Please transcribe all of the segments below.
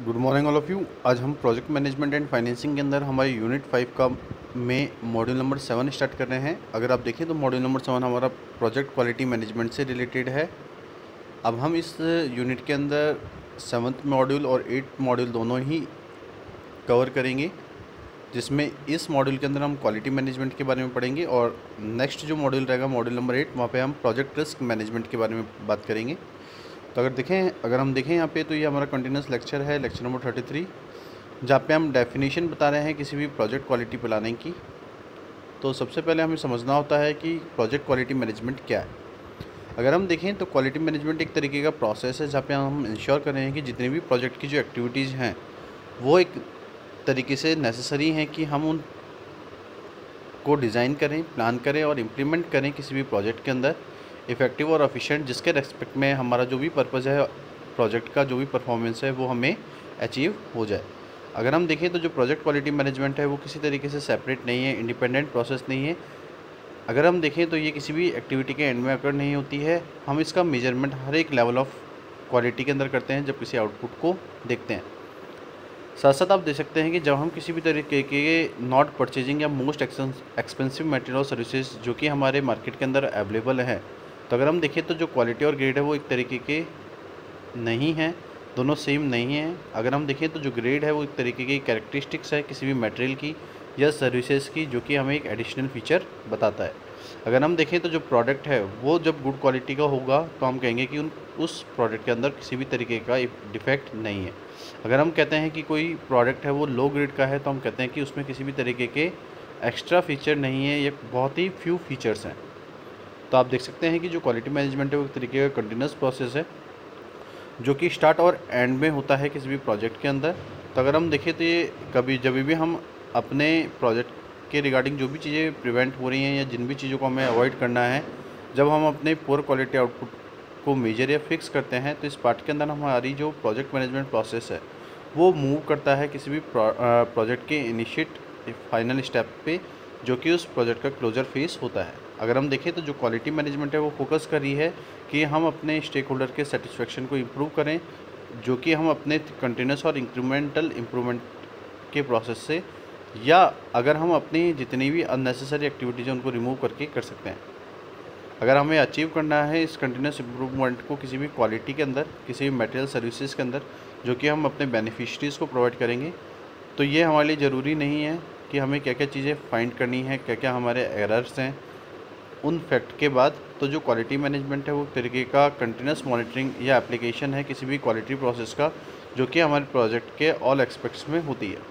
Good morning all of you. आज हम project management and financing के अंदर हमारे यूनिट 5 का में मॉड्यूल नंबर 7 स्टार्ट कर रहे हैं। अगर आप देखें तो मॉड्यूल नंबर 7 हमारा प्रोजेक्ट क्वालिटी मैनेजमेंट से रिलेटेड है। अब हम इस यूनिट के अंदर 7th मॉड्यूल और 8th मॉड्यूल दोनों ही कवर करेंगे, जिसमें इस मॉड्यूल के अंदर हम क्वालिटी मैनेजमेंट के बारे में पढ़ेंगे और नेक्स्ट जो मॉड्यूल रहेगा मॉड्यूल नंबर 8, वहाँ पे हम प्रोजेक्ट रिस्क मैनेजमेंट के बारे में बात करेंगे। तो अगर हम देखें यहाँ पे, तो ये हमारा कंटिन्यूस लेक्चर है, लेक्चर नंबर 33, जहाँ पे हम डेफिनेशन बता रहे हैं किसी भी प्रोजेक्ट क्वालिटी प्लानिंग की। तो सबसे पहले हमें समझना होता है कि प्रोजेक्ट क्वालिटी मैनेजमेंट क्या है। अगर हम देखें तो क्वालिटी मैनेजमेंट एक तरीके का प्रोसेस है जहाँ पे हम इंश्योर कर रहे हैं कि जितने भी प्रोजेक्ट की जो एक्टिविटीज़ हैं वो एक तरीके से नेसेसरी हैं कि हम उन को डिज़ाइन करें, प्लान करें और इम्प्लीमेंट करें किसी भी प्रोजेक्ट के अंदर इफ़ेक्टिव और एफिशिएंट, जिसके रेस्पेक्ट में हमारा जो भी पर्पज़ है प्रोजेक्ट का, जो भी परफॉर्मेंस है वो हमें अचीव हो जाए। अगर हम देखें तो जो प्रोजेक्ट क्वालिटी मैनेजमेंट है वो किसी तरीके से सेपरेट नहीं है, इंडिपेंडेंट प्रोसेस नहीं है। अगर हम देखें तो ये किसी भी एक्टिविटी के एंड में अकर नहीं होती है। हम इसका मेजरमेंट हर एक लेवल ऑफ क्वालिटी के अंदर करते हैं जब किसी आउटपुट को देखते हैं। साथ साथ आप देख सकते हैं कि जब हम किसी भी तरीके के नॉट परचेजिंग या मोस्ट एक्सपेंसिव मटेरियल और सर्विसेज जो कि हमारे मार्केट के अंदर अवेलेबल हैं, तो अगर हम देखें तो जो क्वालिटी और ग्रेड है वो एक तरीके के नहीं हैं, दोनों सेम नहीं हैं। अगर हम देखें तो जो ग्रेड है वो एक तरीके की कैरेक्टरिस्टिक्स है किसी भी मटेरियल की या सर्विसेज की, जो कि हमें एक एडिशनल फीचर बताता है। अगर हम देखें तो जो प्रोडक्ट है वो जब गुड क्वालिटी का होगा तो हम कहेंगे कि उस प्रोडक्ट के अंदर किसी भी तरीके का डिफेक्ट नहीं है। अगर हम कहते हैं कि कोई प्रोडक्ट है वो लो ग्रेड का है तो हम कहते हैं कि उसमें किसी भी तरीके के एक्स्ट्रा फीचर नहीं है, ये बहुत ही फ्यू फीचर्स हैं। तो आप देख सकते हैं कि जो क्वालिटी मैनेजमेंट है वो एक तरीके का कंटिन्यूस प्रोसेस है जो कि स्टार्ट और एंड में होता है किसी भी प्रोजेक्ट के अंदर। तो अगर हम देखें तो ये जब भी हम अपने प्रोजेक्ट के रिगार्डिंग जो भी चीज़ें प्रिवेंट हो रही हैं या जिन भी चीज़ों को हमें अवॉइड करना है, जब हम अपने पुअर क्वालिटी आउटपुट को मेजर या फिक्स करते हैं, तो इस पार्ट के अंदर हमारी जो प्रोजेक्ट मैनेजमेंट प्रोसेस है वो मूव करता है किसी भी प्रोजेक्ट के इनिशिएट फाइनल स्टेप पे, जो कि उस प्रोजेक्ट का क्लोजर फेस होता है। अगर हम देखें तो जो क्वालिटी मैनेजमेंट है वो फोकस कर रही है कि हम अपने स्टेक होल्डर के सेटिस्फेक्शन को इम्प्रूव करें, जो कि हम अपने कंटिन्यूस और इंक्रीमेंटल इम्प्रूवमेंट के प्रोसेस से, या अगर हम अपनी जितनी भी अननेसेसरी एक्टिविटीज़ हैं उनको रिमूव करके कर सकते हैं। अगर हमें अचीव करना है इस कंटिन्यूस इम्प्रूवमेंट को किसी भी क्वालिटी के अंदर, किसी भी मटेरियल सर्विसेज के अंदर, जो कि हम अपने बेनिफिशरीज़ को प्रोवाइड करेंगे, तो ये हमारे लिए ज़रूरी नहीं है कि हमें क्या क्या चीज़ें फाइंड करनी है, क्या क्या हमारे एरर्स हैं उन फैक्ट के बाद। तो जो क्वालिटी मैनेजमेंट है वो एक तरीके का कंटिन्यूस मॉनिटरिंग या एप्लीकेशन है किसी भी क्वालिटी प्रोसेस का, जो कि हमारे प्रोजेक्ट के ऑल एस्पेक्ट्स में होती है।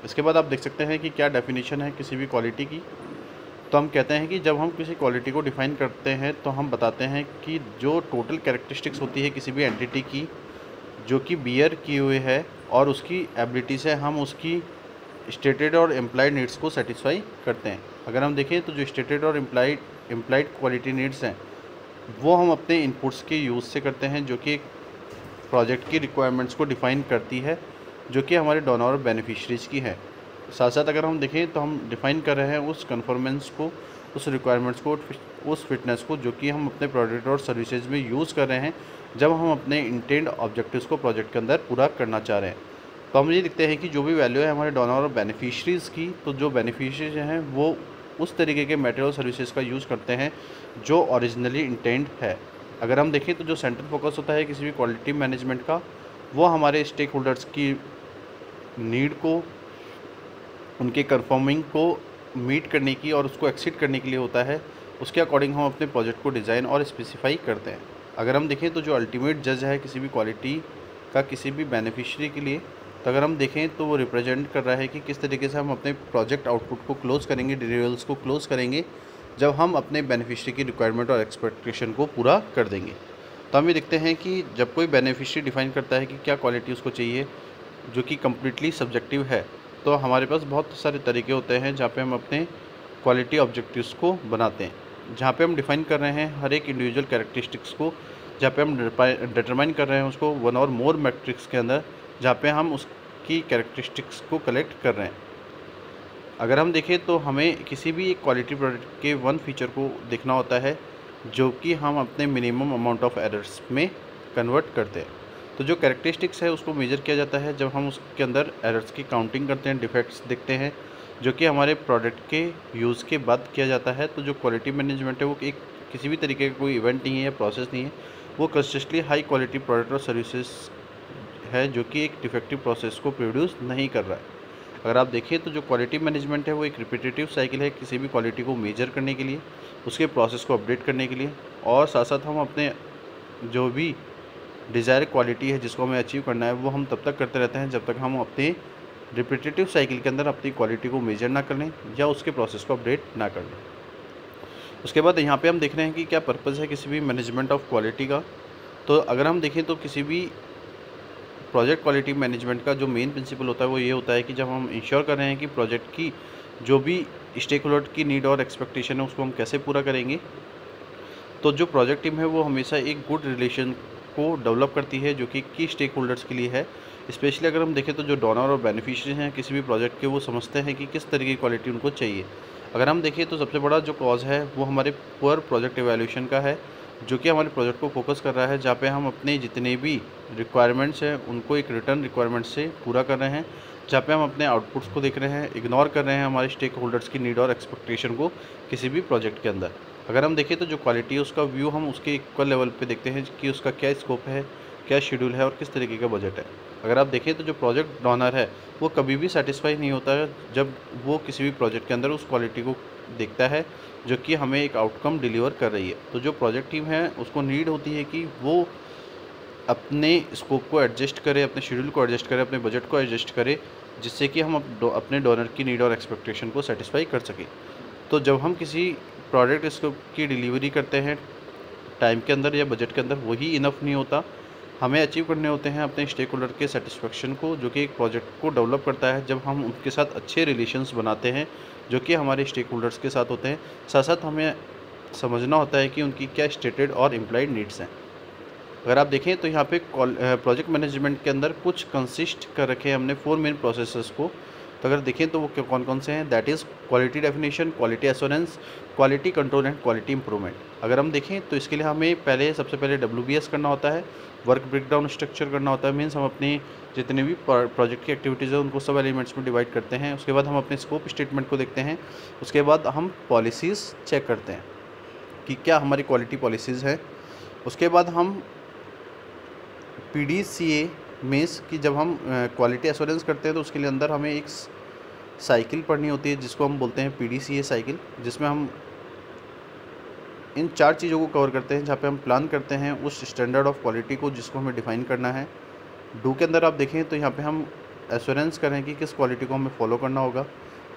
इसके बाद आप देख सकते हैं कि क्या डेफिनेशन है किसी भी क्वालिटी की। तो हम कहते हैं कि जब हम किसी क्वालिटी को डिफ़ाइन करते हैं तो हम बताते हैं कि जो टोटल कैरेक्टरिस्टिक्स होती है किसी भी एंटिटी की, जो कि बियर किए हुए है, और उसकी एबिलिटी से हम उसकी स्टेटेड और एम्प्लॉयड नीड्स को सेटिस्फाई करते हैं। अगर हम देखें तो जो स्टेटेड और एम्प्लॉयड क्वालिटी नीड्स हैं वो हम अपने इनपुट्स के यूज़ से करते हैं, जो कि एक प्रोजेक्ट की रिक्वायरमेंट्स को डिफ़ाइन करती है, जो कि हमारे डोनर और बेनिफिशरीज़ की है। साथ साथ अगर हम देखें तो हम डिफ़ाइन कर रहे हैं उस कन्फर्मेंस को, उस रिक्वायरमेंट्स को, उस फिटनेस को, जो कि हम अपने प्रोडक्ट और सर्विसेज में यूज़ कर रहे हैं जब हम अपने इंटेंड ऑब्जेक्टिव्स को प्रोजेक्ट के अंदर पूरा करना चाह रहे हैं। तो हम ये देखते हैं कि जो भी वैल्यू है हमारे डोनर और बेनिफिशरीज़ की, तो जो बेनिफिशरीज हैं वो उस तरीके के मटेरियल सर्विसेज का यूज़ करते हैं जो ओरिजिनली इंटेंड है। अगर हम देखें तो जो सेंट्रल फोकस होता है किसी भी क्वालिटी मैनेजमेंट का, वो हमारे स्टेक होल्डर्स की नीड को, उनके कंफर्मिंग को मीट करने की और उसको एक्सीड करने के लिए होता है। उसके अकॉर्डिंग हम अपने प्रोजेक्ट को डिज़ाइन और स्पेसिफाई करते हैं। अगर हम देखें तो जो अल्टीमेट जज है किसी भी क्वालिटी का किसी भी बेनिफिशियरी के लिए, तो अगर हम देखें तो वो रिप्रेजेंट कर रहा है कि किस तरीके से हम अपने प्रोजेक्ट आउटपुट को क्लोज़ करेंगे, डिलीवरेबल्स को क्लोज़ करेंगे, जब हम अपने बेनिफिशियरी की रिक्वायरमेंट और एक्सपेक्टेशन को पूरा कर देंगे। तो हम ये देखते हैं कि जब कोई बेनिफिशियरी डिफ़ाइन करता है कि क्या क्वालिटी उसको चाहिए, जो कि कम्प्लीटली सब्जेक्टिव है, तो हमारे पास बहुत सारे तरीके होते हैं जहाँ पे हम अपने क्वालिटी ऑब्जेक्टिव्स को बनाते हैं, जहाँ पे हम डिफ़ाइन कर रहे हैं हर एक इंडिविजुअल कैरेक्टरिस्टिक्स को, जहाँ पे हम डिटरमाइन कर रहे हैं उसको वन और मोर मैट्रिक्स के अंदर, जहाँ पे हम उसकी कैरेक्टरिस्टिक्स को कलेक्ट कर रहे हैं। अगर हम देखें तो हमें किसी भी एक क्वालिटी प्रोडक्ट के वन फीचर को देखना होता है, जो कि हम अपने मिनिमम अमाउंट ऑफ एरर्स में कन्वर्ट करते हैं। तो जो कैरेक्टरिस्टिक्स है उसको मेजर किया जाता है जब हम उसके अंदर एरर्स की काउंटिंग करते हैं, डिफेक्ट्स देखते हैं, जो कि हमारे प्रोडक्ट के यूज़ के बाद किया जाता है। तो जो क्वालिटी मैनेजमेंट है वो एक किसी भी तरीके का कोई इवेंट नहीं है या प्रोसेस नहीं है, वो कंसिस्टेंटली हाई क्वालिटी प्रोडक्ट और सर्विसेज है जो कि एक डिफेक्टिव प्रोसेस को प्रोड्यूस नहीं कर रहा है। अगर आप देखिए तो जो क्वालिटी मैनेजमेंट है वो एक रिपीटेटिव साइकिल है किसी भी क्वालिटी को मेजर करने के लिए, उसके प्रोसेस को अपडेट करने के लिए, और साथ साथ हम अपने जो भी डिज़ायर क्वालिटी है जिसको हमें अचीव करना है वो हम तब तक करते रहते हैं जब तक हम अपने रिपीटेटिव साइकिल के अंदर अपनी क्वालिटी को मेजर ना कर लें या उसके प्रोसेस को अपडेट ना कर लें। उसके बाद यहाँ पे हम देख रहे हैं कि क्या पर्पज़ है किसी भी मैनेजमेंट ऑफ क्वालिटी का। तो अगर हम देखें तो किसी भी प्रोजेक्ट क्वालिटी मैनेजमेंट का जो मेन प्रिंसिपल होता है वो ये होता है कि जब हम इंश्योर कर रहे हैं कि प्रोजेक्ट की जो भी स्टेक होल्डर की नीड और एक्सपेक्टेशन है उसको हम कैसे पूरा करेंगे, तो जो प्रोजेक्ट टीम है वो हमेशा एक गुड रिलेशन को डेवलप करती है जो कि स्टेक होल्डर्स के लिए है। स्पेशली अगर हम देखें तो जो डोनर और बेनिफिशियरी हैं किसी भी प्रोजेक्ट के, वो समझते हैं कि किस तरह की क्वालिटी उनको चाहिए। अगर हम देखें तो सबसे बड़ा जो कॉज है वो हमारे पुअर प्रोजेक्ट एवेल्यूशन का है, जो कि हमारे प्रोजेक्ट को फोकस कर रहा है, जहाँ पे हम अपने जितने भी रिक्वायरमेंट्स हैं उनको एक रिटर्न रिक्वायरमेंट से पूरा कर रहे हैं, जहाँ पे हम अपने आउटपुट्स को देख रहे हैं, इग्नोर कर रहे हैं हमारे स्टेक होल्डर्स की नीड और एक्सपेक्टेशन को किसी भी प्रोजेक्ट के अंदर। अगर हम देखें तो जो क्वालिटी है उसका व्यू हम उसके इक्वल लेवल पे देखते हैं कि उसका क्या स्कोप है, क्या शेड्यूल है और किस तरीके का बजट है। अगर आप देखें तो जो प्रोजेक्ट डोनर है वो कभी भी सेटिस्फाई नहीं होता है जब वो किसी भी प्रोजेक्ट के अंदर उस क्वालिटी को देखता है जो कि हमें एक आउटकम डिलीवर कर रही है। तो जो प्रोजेक्ट टीम है उसको नीड होती है कि वो अपने स्कोप को एडजस्ट करे, अपने शेड्यूल को एडजस्ट करे, अपने बजट को एडजस्ट करे, जिससे कि हम अपने डोनर की नीड और एक्सपेक्टेशन को सेटिस्फाई कर सकें। तो जब हम किसी प्रोडक्ट स्कोप की डिलीवरी करते हैं टाइम के अंदर या बजट के अंदर, वही इनफ नहीं होता। हमें अचीव करने होते हैं अपने स्टेक होल्डर के सेटिस्फेक्शन को, जो कि एक प्रोजेक्ट को डेवलप करता है जब हम उनके साथ अच्छे रिलेशंस बनाते हैं जो कि हमारे स्टेक होल्डर्स के साथ होते हैं। साथ साथ हमें समझना होता है कि उनकी क्या स्टेटेड और इम्प्लाइड नीड्स हैं। अगर आप देखें तो यहाँ पे प्रोजेक्ट मैनेजमेंट के अंदर कुछ कंसिस्ट कर रखे हैं हमने 4 मेन प्रोसेसेस को। तो अगर देखें तो वो कौन कौन से हैं, that is quality definition, quality assurance, quality control and quality improvement. अगर हम देखें तो इसके लिए हमें सबसे पहले WBS करना होता है, वर्क ब्रेकडाउन स्ट्रक्चर करना होता है। मीन्स हम अपनी जितने भी प्रोजेक्ट की एक्टिविटीज़ है उनको सब एलिमेंट्स में डिवाइड करते हैं। उसके बाद हम अपने स्कोप स्टेटमेंट को देखते हैं। उसके बाद हम पॉलिसीज़ चेक करते हैं कि क्या हमारी क्वालिटी पॉलिसीज़ है। उसके बाद हम PDCA मीन्स कि जब हम क्वालिटी एश्योरेंस करते हैं तो उसके लिए अंदर हमें एक साइकिल पढ़नी होती है जिसको हम बोलते हैं PDCA साइकिल, जिसमें हम इन 4 चीज़ों को कवर करते हैं, जहाँ पे हम प्लान करते हैं उस स्टैंडर्ड ऑफ क्वालिटी को जिसको हमें डिफ़ाइन करना है। डू के अंदर आप देखें तो यहाँ पे हम एश्योरेंस करें कि किस क्वालिटी को हमें फॉलो करना होगा।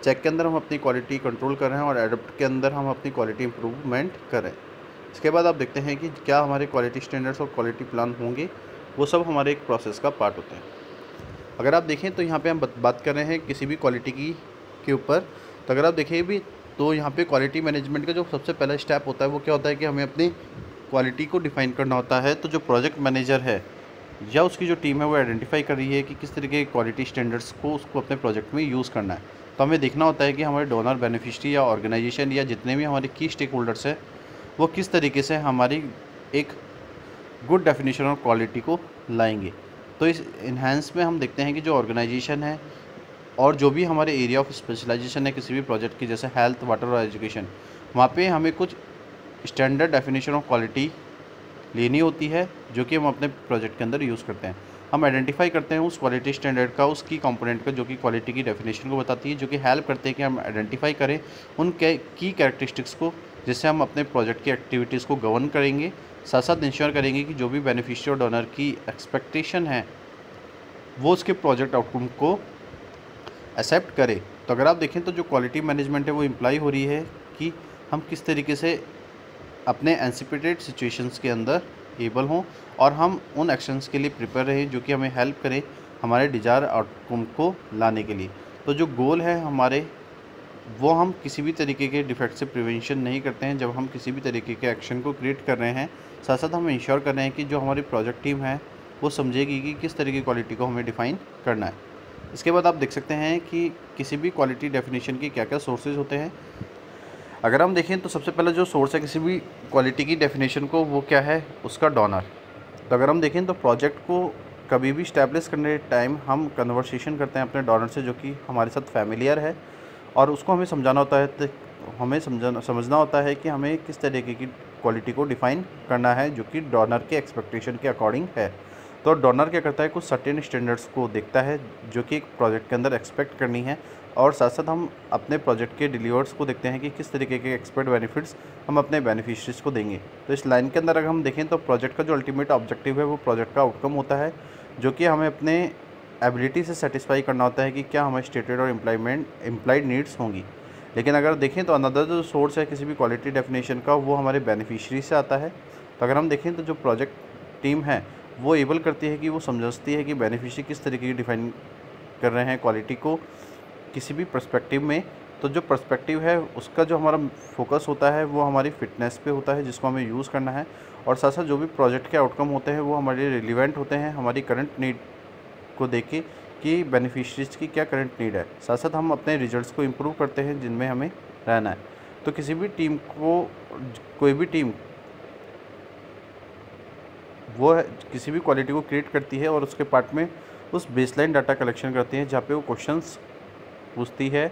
चेक के अंदर हम अपनी क्वालिटी कंट्रोल कर रहे हैं और एडप्ट के अंदर हम अपनी क्वालिटी इंप्रूवमेंट करें। इसके बाद आप देखते हैं कि क्या हमारे क्वालिटी स्टैंडर्ड्स और क्वालिटी प्लान होंगे, वो सब हमारे एक प्रोसेस का पार्ट होते हैं। अगर आप देखें तो यहाँ पे हम बात कर रहे हैं किसी भी क्वालिटी की के ऊपर। तो अगर आप देखें भी तो यहाँ पे क्वालिटी मैनेजमेंट का जो सबसे पहला स्टेप होता है वो क्या होता है कि हमें अपनी क्वालिटी को डिफ़ाइन करना होता है। तो जो प्रोजेक्ट मैनेजर है या उसकी जो टीम है वो आइडेंटिफाई कर रही है कि किस तरीके के क्वालिटी स्टैंडर्ड्स को उसको अपने प्रोजेक्ट में यूज़ करना है। तो हमें देखना होता है कि हमारे डोनर, बेनिफिशियरी या ऑर्गेनाइजेशन या जितने भी हमारे की स्टेक होल्डर्स हैं वो किस तरीके से हमारी एक गुड डेफिनेशन और क्वालिटी को लाएंगे। तो इस इन्हांस में हम देखते हैं कि जो ऑर्गेनाइजेशन है और जो भी हमारे एरिया ऑफ स्पेशलाइजेशन है किसी भी प्रोजेक्ट की, जैसे हेल्थ, वाटर और एजुकेशन, वहाँ पे हमें कुछ स्टैंडर्ड डेफिनेशन ऑफ क्वालिटी लेनी होती है जो कि हम अपने प्रोजेक्ट के अंदर यूज़ करते हैं। हम आइडेंटिफाई करते हैं उस क्वालिटी स्टैंडर्ड का, उसकी कंपोनेंट का जो कि क्वालिटी की डेफिनेशन को बताती है, जो कि हेल्प करते हैं कि हम आइडेंटिफाई करें उन की कैरेक्टरिस्टिक्स को, जिससे हम अपने प्रोजेक्ट की एक्टिविटीज़ को गवर्न करेंगे। साथ साथ इंश्योर करेंगे कि जो भी बेनिफिशियरी और डोनर की एक्सपेक्टेशन है वो उसके प्रोजेक्ट आउटकम को एक्सेप्ट करे। तो अगर आप देखें तो जो क्वालिटी मैनेजमेंट है वो इम्प्लाई हो रही है कि हम किस तरीके से अपने एंसिपेटेड सिचुएशंस के अंदर एबल हों और हम उन एक्शंस के लिए प्रिपेयर रहें जो कि हमें हेल्प करें हमारे डिज़ायर आउटकम को लाने के लिए। तो जो गोल है हमारे, वो हम किसी भी तरीके के डिफेक्ट से प्रिवेंशन नहीं करते हैं जब हम किसी भी तरीके के एक्शन को क्रिएट कर रहे हैं। साथ साथ हम इंश्योर कर रहे हैं कि जो हमारी प्रोजेक्ट टीम है वो समझेगी कि किस तरह की क्वालिटी को हमें डिफ़ाइन करना है। इसके बाद आप देख सकते हैं कि किसी भी क्वालिटी डेफिनेशन के क्या क्या सोर्सेज होते हैं। अगर हम देखें तो सबसे पहला जो सोर्स है किसी भी क्वालिटी की डेफिनेशन को, वो क्या है, उसका डोनर। तो अगर हम देखें तो प्रोजेक्ट को कभी भी इस्टेब्लिश करने टाइम हम कन्वर्सेशन करते हैं अपने डोनर से जो कि हमारे साथ फैमिलियर है, और उसको हमें समझाना होता है, तो हमें समझना होता है कि हमें किस तरीके की क्वालिटी को डिफ़ाइन करना है जो कि डोनर के एक्सपेक्टेशन के अकॉर्डिंग है। तो डोनर क्या करता है, कुछ सर्टेन स्टैंडर्ड्स को देखता है जो कि एक प्रोजेक्ट के अंदर एक्सपेक्ट करनी है, और साथ साथ हम अपने प्रोजेक्ट के डिलीवर्स को देखते हैं कि किस तरीके के एक्सपेक्ट बेनिफिट्स हम अपने बेनिफिशरीज को देंगे। तो इस लाइन के अंदर अगर हम देखें तो प्रोजेक्ट का जो अल्टीमेट ऑब्जेक्टिव है वो प्रोजेक्ट का आउटकम होता है, जो कि हमें अपने एबिलिटी से सेटिस्फाई करना होता है कि क्या हमारे स्टेटेड और इम्प्लाइड नीड्स होंगी। लेकिन अगर देखें तो अनदर जो सोर्स है किसी भी क्वालिटी डेफिनेशन का वो हमारे बेनिफिशरी से आता है। तो अगर हम देखें तो जो प्रोजेक्ट टीम है वो एबल करती है कि वो समझती है कि बेनिफिशरी किस तरीके की डिफाइन कर रहे हैं क्वालिटी को किसी भी पर्सपेक्टिव में। तो जो पर्सपेक्टिव है उसका जो हमारा फोकस होता है वो हमारी फिटनेस पे होता है जिसको हमें यूज़ करना है, और साथ साथ जो भी प्रोजेक्ट के आउटकम होते हैं वो हमारे लिए रिलेवेंट होते हैं हमारी करंट नीड को देख के कि बेनिफिशरीज की क्या करंट नीड है। साथ साथ हम अपने रिजल्ट्स को इम्प्रूव करते हैं जिनमें हमें रहना है। तो किसी भी टीम को कोई भी टीम वो है किसी भी क्वालिटी को क्रिएट करती है और उसके पार्ट में उस बेसलाइन डाटा कलेक्शन करती है जहाँ पे वो क्वेश्चंस पूछती है,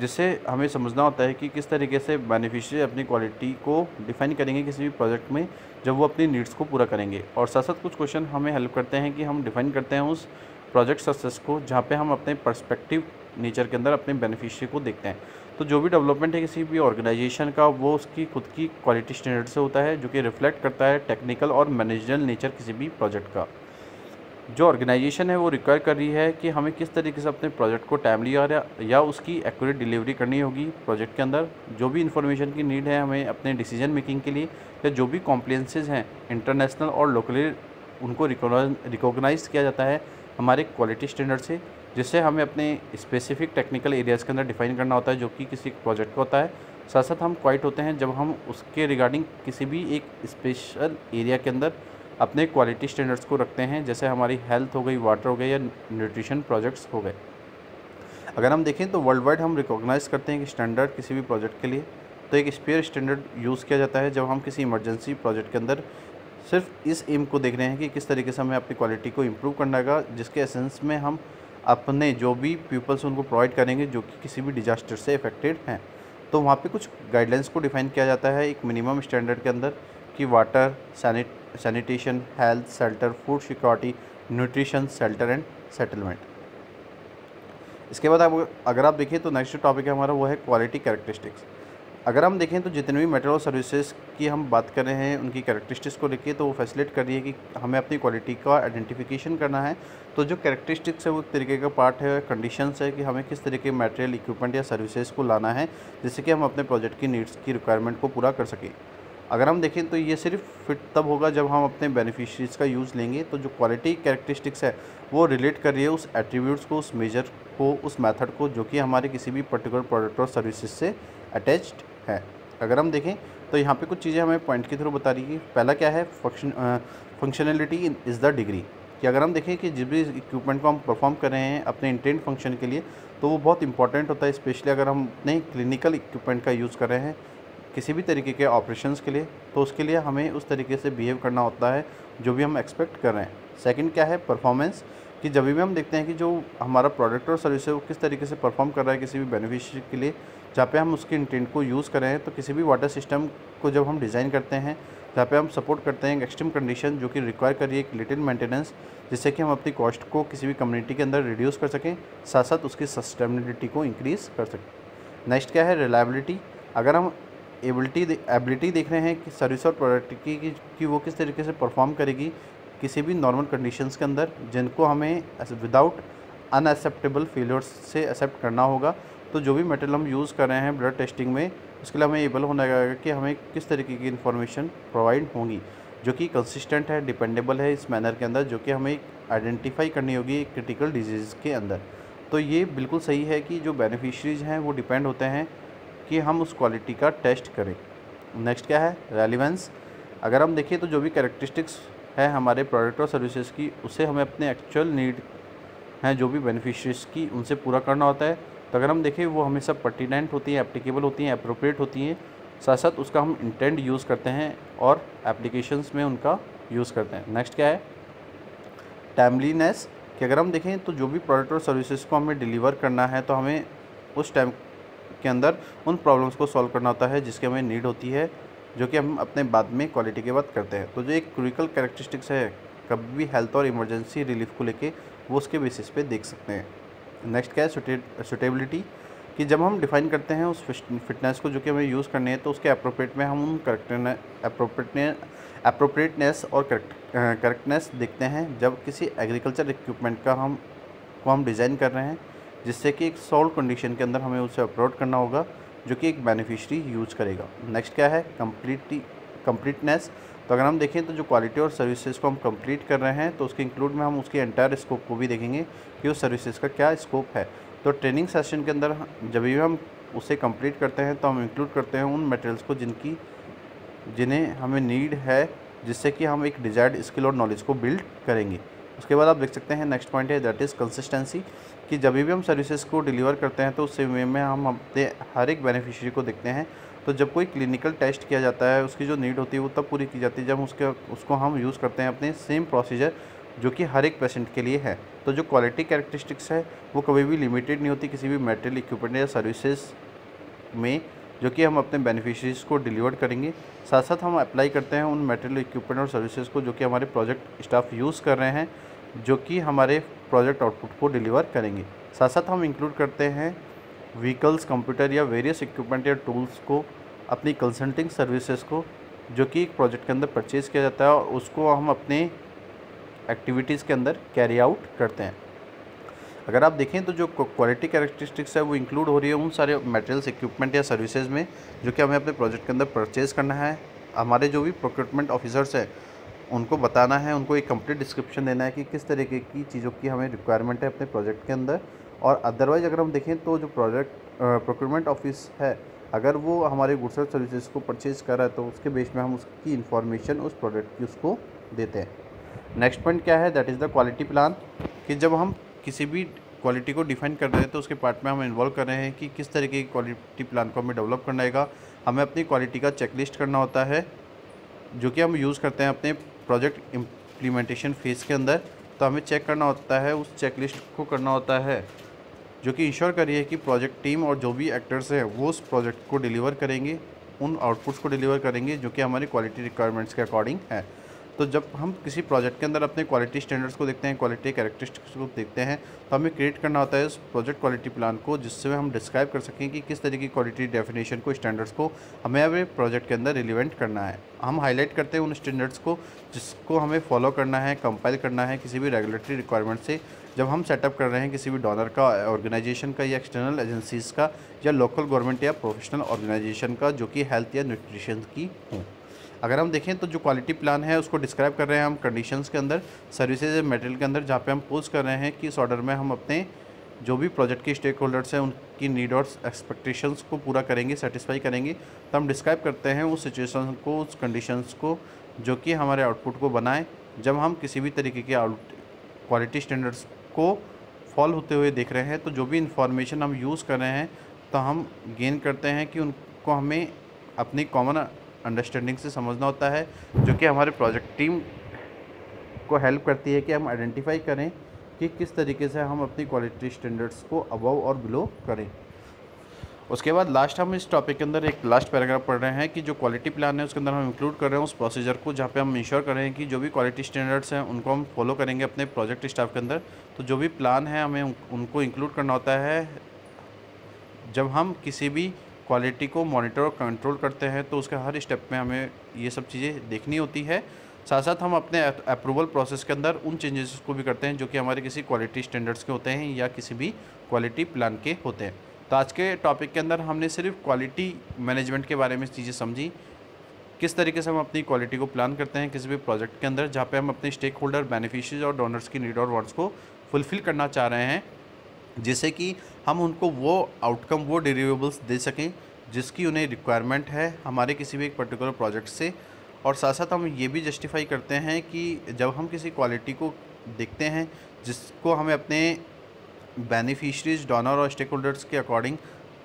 जिससे हमें समझना होता है कि किस तरीके से बेनिफिशियरी अपनी क्वालिटी को डिफाइन करेंगे किसी भी प्रोजेक्ट में जब वो अपनी नीड्स को पूरा करेंगे। और साथ साथ कुछ क्वेश्चन हमें हेल्प करते हैं कि हम डिफाइन करते हैं उस प्रोजेक्ट सक्सेस को जहाँ पे हम अपने पर्सपेक्टिव नेचर के अंदर अपने बेनिफिशियरी को देखते हैं। तो जो भी डेवलपमेंट है किसी भी ऑर्गेनाइजेशन का वो उसकी खुद की क्वालिटी स्टैंडर्ड से होता है जो कि रिफ्लेक्ट करता है टेक्निकल और मैनेजरल नेचर किसी भी प्रोजेक्ट का। जो ऑर्गेनाइजेशन है वो रिक्वायर कर रही है कि हमें किस तरीके से अपने प्रोजेक्ट को टाइमली या उसकी एक्यूरेट डिलीवरी करनी होगी प्रोजेक्ट के अंदर। जो भी इन्फॉर्मेशन की नीड है हमें अपने डिसीजन मेकिंग के लिए, या जो भी कॉम्प्लायंसेस हैं इंटरनेशनल और लोकली उनको रिकॉग्नाइज किया जाता है हमारे क्वालिटी स्टैंडर्ड से, जिससे हमें अपने स्पेसिफिक टेक्निकल एरियाज़ के अंदर डिफाइन करना होता है जो कि किसी प्रोजेक्ट का होता है। साथ साथ हम क्वाइट होते हैं जब हम उसके रिगार्डिंग किसी भी एक स्पेशल एरिया के अंदर अपने क्वालिटी स्टैंडर्ड्स को रखते हैं, जैसे हमारी हेल्थ हो गई, वाटर हो गया, या न्यूट्रिशन प्रोजेक्ट्स हो गए। अगर हम देखें तो वर्ल्ड वाइड हम रिकॉग्नाइज करते हैं कि स्टैंडर्ड किसी भी प्रोजेक्ट के लिए तो एक स्पेयर स्टैंडर्ड यूज़ किया जाता है जब हम किसी इमरजेंसी प्रोजेक्ट के अंदर सिर्फ इस एम को देख रहे हैं कि किस तरीके से हमें अपनी क्वालिटी को इम्प्रूव करना है, जिसके एसेंस में हम अपने जो भी पीपल्स उनको प्रोवाइड करेंगे जो कि किसी भी डिजास्टर से अफेक्टेड हैं। तो वहाँ पे कुछ गाइडलाइंस को डिफाइन किया जाता है एक मिनिमम स्टैंडर्ड के अंदर कि water, sanitation, health, shelter, food security, nutrition, shelter and settlement. इसके बाद अगर आप देखें तो नेक्स्ट टॉपिक है हमारा वो है क्वालिटी कैरेक्टरिस्टिक्स। अगर हम देखें तो जितने भी मटेरियल और सर्विसेज की हम बात कर रहे हैं उनकी कैरेक्टरिस्टिक्स को लेके तो वो फैसिलिटेट कर रही है कि हमें अपनी क्वालिटी का आइडेंटिफिकेशन करना है। तो जो कैरेक्टरिस्टिक्स है वो एक तरीके का पार्ट है, कंडीशंस है कि हमें किस तरीके के मटेरियल, इक्विपमेंट या सर्विसेज को लाना है जिससे कि हम अपने प्रोजेक्ट की नीड्स की रिक्वायरमेंट को पूरा कर सकें। अगर हम देखें तो ये सिर्फ फिट तब होगा जब हम अपने बेनिफिशरीज का यूज़ लेंगे। तो जो क्वालिटी कैरेक्टरिस्टिक्स है वो रिलेट कर रही है उस एट्रीब्यूट्स को, उस मेजर को, उस मेथड को जो कि हमारे किसी भी पर्टिकुलर प्रोडक्ट और सर्विसेज से अटैच्ड है। अगर हम देखें तो यहाँ पे कुछ चीज़ें हमें पॉइंट के थ्रू बता रही है। पहला क्या है, फंक्शनलिटी इज़ द डिग्री, कि अगर हम देखें कि जिस भी इक्विपमेंट को हम परफॉर्म कर रहे हैं अपने इंटेंट फंक्शन के लिए तो वो बहुत इंपॉर्टेंट होता है, स्पेशली अगर हम अपने क्लिनिकल इक्विपमेंट का यूज़ कर रहे हैं किसी भी तरीके के ऑपरेशंस के लिए, तो उसके लिए हमें उस तरीके से बिहेव करना होता है जो भी हम एक्सपेक्ट कर रहे हैं। सेकंड क्या है, परफॉर्मेंस, कि जब भी हम देखते हैं कि जो हमारा प्रोडक्ट और सर्विस है वो किस तरीके से परफॉर्म कर रहा है किसी भी बेनिफिशियरी के लिए, जहाँ पे हम उसके इंटेंट को यूज़ कर रहे हैं। तो किसी भी वाटर सिस्टम को जब हम डिज़ाइन करते हैं जहाँ पे हम सपोर्ट करते हैं एक्सट्रीम कंडीशन जो कि रिक्वायर कर रही है एक लिटिल मेंटेनेंस, जिससे कि हम अपनी कॉस्ट को किसी भी कम्युनिटी के अंदर रिड्यूस कर सकें, साथ साथ उसकी सस्टेनेबिलिटी को इंक्रीज़ कर सकें। नेक्स्ट क्या है, रिलायबिलिटी। अगर हम एबिलिटी देख रहे हैं कि सर्विस और प्रोडक्ट की वो किस तरीके से परफॉर्म करेगी किसी भी नॉर्मल कंडीशंस के अंदर जिनको हमें विदाउट अनएक्सेप्टेबल फेलियर्स से एक्सेप्ट करना होगा। तो जो भी मटेरियल हम यूज़ कर रहे हैं ब्लड टेस्टिंग में उसके लिए हमें एबल होना है कि हमें किस तरीके की इन्फॉर्मेशन प्रोवाइड होंगी जो कि कंसिस्टेंट है, डिपेंडेबल है इस मैनर के अंदर, जो कि हमें आइडेंटिफाई करनी होगी एक क्रिटिकल डिजीज़ के अंदर। तो ये बिल्कुल सही है कि जो बेनिफिशरीज हैं वो डिपेंड होते हैं कि हम उस क्वालिटी का टेस्ट करें। नेक्स्ट क्या है, रेलिवेंस। अगर हम देखें तो जो भी कैरेक्टरिस्टिक्स है हमारे प्रोडक्ट और सर्विसेज की उसे हमें अपने एक्चुअल नीड हैं जो भी बेनिफिशरीज की उनसे पूरा करना होता है। तो अगर हम देखें वो हमेशा पर्टिनेंट होती हैं, एप्लीकेबल होती हैं, अप्रोप्रिएट होती हैं, साथ साथ उसका हम इंटेंट यूज़ करते हैं और एप्लीकेशंस में उनका यूज़ करते हैं। नेक्स्ट क्या है, टाइमलीनेस कि अगर हम देखें तो जो भी प्रोडक्ट और सर्विसेज को हमें डिलीवर करना है तो हमें उस टाइम के अंदर उन प्रॉब्लम्स को सॉल्व करना होता है जिसकी हमें नीड होती है, जो कि हम अपने बाद में क्वालिटी की बात करते हैं। तो जो एक क्रिटिकल कैरेक्टरिस्टिक्स है कभी भी हेल्थ और इमरजेंसी रिलीफ को लेके, वो उसके बेसिस पे देख सकते हैं। नेक्स्ट क्या है सुटेबिलिटी कि जब हम डिफाइन करते हैं उस फिटनेस को जो कि हमें यूज़ करनी है, तो उसके अप्रोप्रिएट में हम उन अप्रोप्रिएटनेस और करेक्टनेस देखते हैं। जब किसी एग्रीकल्चर इक्विपमेंट का हम डिज़ाइन कर रहे हैं जिससे कि एक सॉल्व कंडीशन के अंदर हमें उसे अपलोड करना होगा जो कि एक बेनिफिशरी यूज़ करेगा। नेक्स्ट क्या है कंप्लीटनेस। तो अगर हम देखें तो जो क्वालिटी और सर्विसेज को हम कंप्लीट कर रहे हैं तो उसके इंक्लूड में हम उसके एंटायर स्कोप को भी देखेंगे कि उस सर्विसेज का क्या स्कोप है। तो ट्रेनिंग सेशन के अंदर जब भी हम उसे कंप्लीट करते हैं तो हम इंक्लूड करते हैं उन मटेरियल्स को जिन्हें हमें नीड है, जिससे कि हम एक डिजायर्ड स्किल और नॉलेज को बिल्ड करेंगे। उसके बाद आप देख सकते हैं नेक्स्ट पॉइंट है दैट इज़ कंसिस्टेंसी कि जब भी हम सर्विसेज को डिलीवर करते हैं तो उस वे में हम अपने हर एक बेनिफिशियरी को देखते हैं। तो जब कोई क्लिनिकल टेस्ट किया जाता है उसकी जो नीड होती है वो तब पूरी की जाती है जब उसको हम यूज़ करते हैं अपने सेम प्रोसीजर जो कि हर एक पेशेंट के लिए है। तो जो क्वालिटी कैरेक्टरिस्टिक्स है वो कभी भी लिमिटेड नहीं होती किसी भी मटेरियल इक्विपमेंट या सर्विसेज में जो कि हम अपने बेनिफिशरीज़ को डिलीवर करेंगे। साथ साथ हम अप्लाई करते हैं उन मटेरियल इक्विपमेंट और सर्विसेज को जो कि हमारे प्रोजेक्ट स्टाफ यूज़ कर रहे हैं, जो कि हमारे प्रोजेक्ट आउटपुट को डिलीवर करेंगे। साथ साथ हम इंक्लूड करते हैं व्हीकल्स, कंप्यूटर या वेरियस इक्विपमेंट या टूल्स को, अपनी कंसल्टिंग सर्विसेज को, जो कि एक प्रोजेक्ट के अंदर परचेज़ किया जाता है और उसको हम अपने एक्टिविटीज़ के अंदर कैरी आउट करते हैं। अगर आप देखें तो जो क्वालिटी कैरेक्टरिस्टिक्स है वो इंक्लूड हो रही है उन सारे मटेरियल्स, इक्विपमेंट या सर्विसेज में जो कि हमें अपने प्रोजेक्ट के अंदर परचेज़ करना है। हमारे जो भी प्रोक्योरमेंट ऑफिसर्स हैं उनको बताना है, उनको एक कंप्लीट डिस्क्रिप्शन देना है कि किस तरीके की चीज़ों की हमें रिक्वायरमेंट है अपने प्रोजेक्ट के अंदर। और अदरवाइज़ अगर हम देखें तो जो प्रोक्योरमेंट ऑफिस है, अगर वो हमारे गुड्स और सर्विसेज को परचेज़ कर रहा है तो उसके बेस में हम उसकी इन्फॉर्मेशन उस प्रोडक्ट की उसको देते हैं। नेक्स्ट पॉइंट क्या है that is the quality plan कि जब हम किसी भी क्वालिटी को डिफाइन कर रहे हैं तो उसके पार्ट में हम इन्वॉल्व कर रहे हैं कि किस तरीके की क्वालिटी प्लान को हमें डेवलप करना है। हमें अपनी क्वालिटी का चेकलिस्ट करना होता है जो कि हम यूज़ करते हैं अपने प्रोजेक्ट इम्प्लीमेंटेशन फेज़ के अंदर। तो हमें चेक करना होता है, उस चेकलिस्ट को करना होता है जो कि इंश्योर करिए कि प्रोजेक्ट टीम और जो भी एक्टर्स हैं वो उस प्रोजेक्ट को डिलीवर करेंगे, उन आउटपुट्स को डिलीवर करेंगे जो कि हमारी क्वालिटी रिक्वायरमेंट्स के अकॉर्डिंग है। तो जब हम किसी प्रोजेक्ट के अंदर अपने क्वालिटी स्टैंडर्ड्स को देखते हैं, क्वालिटी कैरेक्टरिस्टिक्स को देखते हैं, तो हमें क्रिएट करना होता है उस प्रोजेक्ट क्वालिटी प्लान को जिससे हम डिस्क्राइब कर सकें कि किस तरीके की क्वालिटी डेफिनेशन को, स्टैंडर्ड्स को हमें अपने प्रोजेक्ट के अंदर रिलेवेंट करना है। हम हाईलाइट करते हैं उन स्टैंडर्ड्स को जिसको हमें फॉलो करना है, कंपाइल करना है किसी भी रेगुलेटरी रिक्वायरमेंट से। जब हम सेटअप कर रहे हैं किसी भी डोनर का, ऑर्गेनाइजेशन का या एक्सटर्नल एजेंसीज़ का या लोकल गवर्नमेंट या प्रोफेशनल ऑर्गेनाइजेशन का जो कि हेल्थ या न्यूट्रिशन की हों। अगर हम देखें तो जो क्वालिटी प्लान है उसको डिस्क्राइब कर रहे हैं हम कंडीशंस के अंदर, सर्विसेज या मटेरियल के अंदर, जहाँ पे हम पोस्ट कर रहे हैं कि इस ऑर्डर में हम अपने जो भी प्रोजेक्ट के स्टेक होल्डर्स हैं उनकी नीड और एक्सपेक्टेशंस को पूरा करेंगे, सेटिस्फाई करेंगे। तो हम डिस्क्राइब करते हैं उस सिचुएशन को, उस कंडीशंस को जो कि हमारे आउटपुट को बनाए। जब हम किसी भी तरीके के क्वालिटी स्टैंडर्ड्स को फॉलो होते हुए देख रहे हैं तो जो भी इंफॉर्मेशन हम यूज़ कर रहे हैं तो हम गेन करते हैं कि उनको हमें अपनी कॉमन अंडरस्टैंडिंग से समझना होता है, जो कि हमारे प्रोजेक्ट टीम को हेल्प करती है कि हम आइडेंटिफाई करें कि किस तरीके से हम अपनी क्वालिटी स्टैंडर्ड्स को अबव और बिलो करें। उसके बाद लास्ट हम इस टॉपिक के अंदर एक लास्ट पैराग्राफ पढ़ रहे हैं कि जो क्वालिटी प्लान है उसके अंदर हम इंक्लूड कर रहे हैं उस प्रोसीजर को जहाँ पे हम इंश्योर कर रहे हैं कि जो भी क्वालिटी स्टैंडर्ड्स हैं उनको हम फॉलो करेंगे अपने प्रोजेक्ट स्टाफ के अंदर। तो जो भी प्लान है हमें उनको इंक्लूड करना होता है। जब हम किसी भी क्वालिटी को मॉनिटर और कंट्रोल करते हैं तो उसके हर स्टेप में हमें ये सब चीज़ें देखनी होती है। साथ साथ हम अपने अप्रूवल प्रोसेस के अंदर उन चेंजेस को भी करते हैं जो कि हमारे किसी क्वालिटी स्टैंडर्ड्स के होते हैं या किसी भी क्वालिटी प्लान के होते हैं। तो आज के टॉपिक के अंदर हमने सिर्फ क्वालिटी मैनेजमेंट के बारे में चीज़ें समझी, किस तरीके से हम अपनी क्वालिटी को प्लान करते हैं किसी भी प्रोजेक्ट के अंदर जहाँ पे हम अपने स्टेक होल्डर, बेनिफिशियरीज और डोनर्स की नीड और वांट्स को फुलफ़िल करना चाह रहे हैं, जिससे कि हम उनको वो आउटकम, वो डिलीवरेबल्स दे सकें जिसकी उन्हें रिक्वायरमेंट है हमारे किसी भी एक पर्टिकुलर प्रोजेक्ट से। और साथ साथ हम ये भी जस्टिफाई करते हैं कि जब हम किसी क्वालिटी को देखते हैं जिसको हमें अपने बेनिफिशरीज, डोनर और स्टेक होल्डर्स के अकॉर्डिंग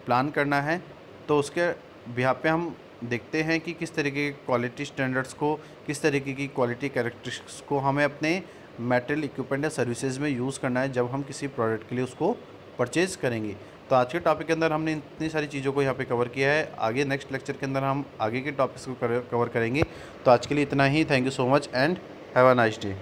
प्लान करना है, तो उसके बिहाफ पे हम देखते हैं कि किस तरीके के क्वालिटी स्टैंडर्ड्स को, किस तरीके की क्वालिटी कैरेक्टरिस्टिक्स को हमें अपने मटेरियल, इक्विपमेंट या सर्विसेज में यूज़ करना है जब हम किसी प्रोडक्ट के लिए उसको परचेज़ करेंगे। तो आज के टॉपिक के अंदर हमने इतनी सारी चीज़ों को यहाँ पे कवर किया है। आगे नेक्स्ट लेक्चर के अंदर हम आगे के टॉपिक्स को कवर करेंगे। तो आज के लिए इतना ही। Thank you so much and have a nice day.